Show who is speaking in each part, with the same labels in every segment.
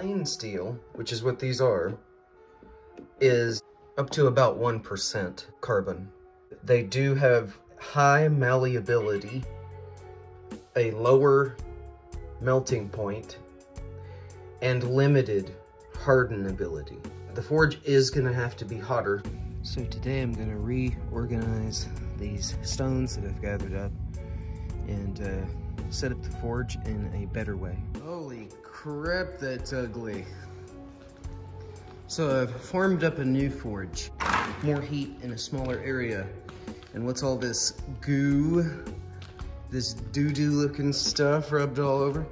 Speaker 1: plain steel, which is what these are, is up to about 1% carbon. They do have high malleability, a lower melting point, and limited hardenability. The forge is gonna have to be hotter. So today I'm gonna reorganize these stones that I've gathered up and set up the forge in a better way. Holy crap, that's ugly. So I've formed up a new forge, more heat in a smaller area. And what's all this goo, this doo-doo looking stuff rubbed all over?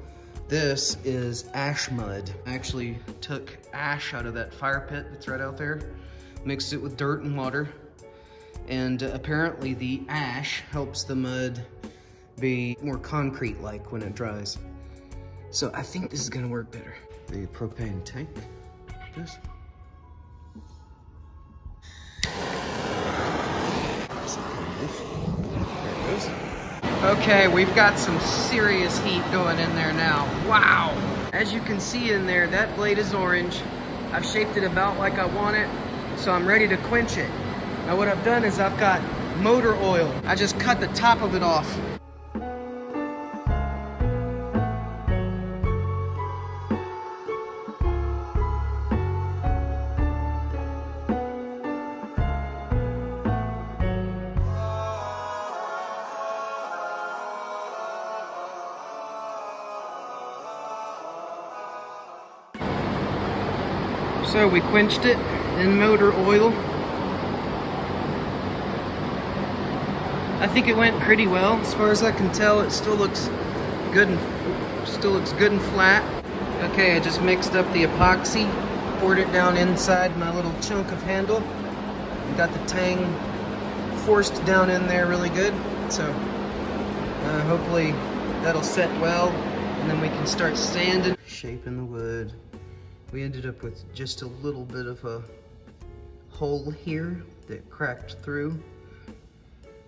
Speaker 1: This is ash mud. I actually took ash out of that fire pit that's right out there, mixed it with dirt and water, and apparently the ash helps the mud be more concrete-like when it dries. So I think this is gonna work better. The propane tank, this. There it goes. Okay, we've got some serious heat going in there now. Wow! As you can see in there, that blade is orange. I've shaped it about like I want it, so I'm ready to quench it. Now what I've done is I've got motor oil. I just cut the top of it off. So we quenched it in motor oil. I think it went pretty well. As far as I can tell, it still looks good and flat. Okay, I just mixed up the epoxy, poured it down inside my little chunk of handle, and got the tang forced down in there really good. So hopefully that'll set well, and then we can start sanding, shaping the wood. We ended up with just a little bit of a hole here that cracked through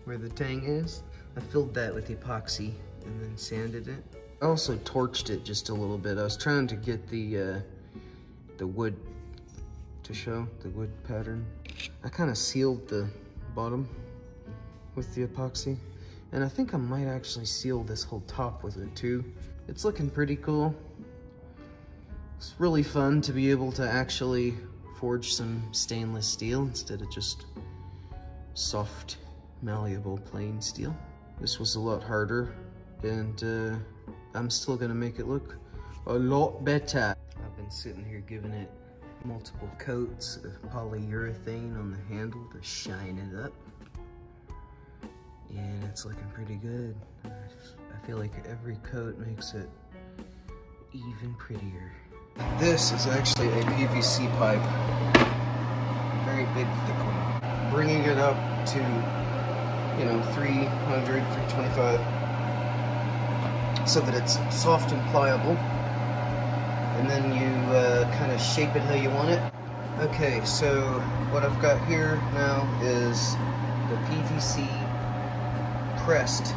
Speaker 1: where the tang is. I filled that with epoxy and then sanded it. I also torched it just a little bit. I was trying to get the wood to show, the wood pattern. I kind of sealed the bottom with the epoxy, and I think I might actually seal this whole top with it too. It's looking pretty cool. It's really fun to be able to actually forge some stainless steel instead of just soft, malleable, plain steel. This was a lot harder, and I'm still gonna make it look a lot better. I've been sitting here giving it multiple coats of polyurethane on the handle to shine it up, and it's looking pretty good. I feel like every coat makes it even prettier. This is actually a PVC pipe, a very big, thick one. Bringing it up to, 300, 325, so that it's soft and pliable. And then you kind of shape it how you want it. Okay, so what I've got here now is the PVC pressed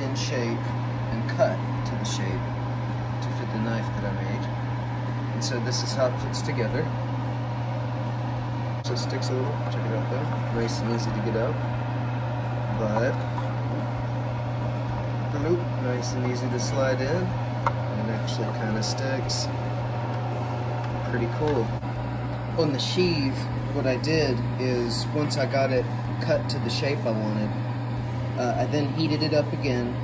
Speaker 1: in shape and cut to the shape to fit the knife that I made. And so this is how it fits together. So it sticks a little, check it out there. Nice and easy to get out. But, nice and easy to slide in. And it actually kind of sticks. Pretty cool. On the sheath, what I did is, once I got it cut to the shape I wanted, I then heated it up again,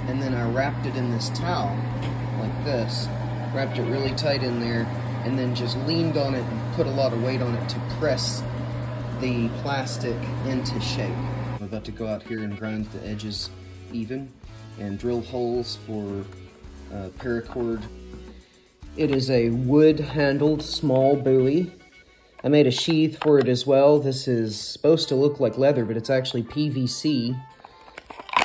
Speaker 1: and then I wrapped it in this towel, like this. Wrapped it really tight in there, and then just leaned on it and put a lot of weight on it to press the plastic into shape. I'm about to go out here and grind the edges even and drill holes for paracord. It is a wood-handled small buoy. I made a sheath for it as well. This is supposed to look like leather, but it's actually PVC.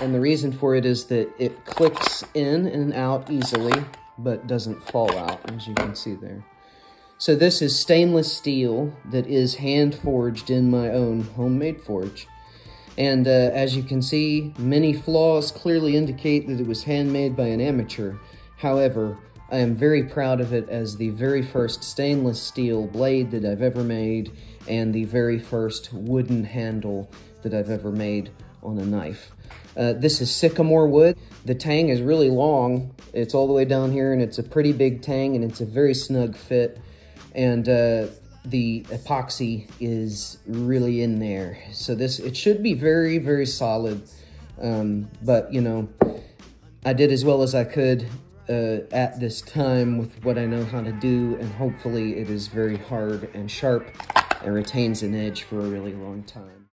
Speaker 1: And the reason for it is that it clicks in and out easily, but doesn't fall out, as you can see there. So this is stainless steel that is hand forged in my own homemade forge. And as you can see, many flaws clearly indicate that it was handmade by an amateur. However, I am very proud of it as the very first stainless steel blade that I've ever made and the very first wooden handle that I've ever made on a knife. This is sycamore wood. The tang is really long. It's all the way down here, and it's a pretty big tang, and it's a very snug fit. And the epoxy is really in there. So it should be very, very solid. But, you know, I did as well as I could at this time with what I know how to do, and hopefully it is very hard and sharp and retains an edge for a really long time.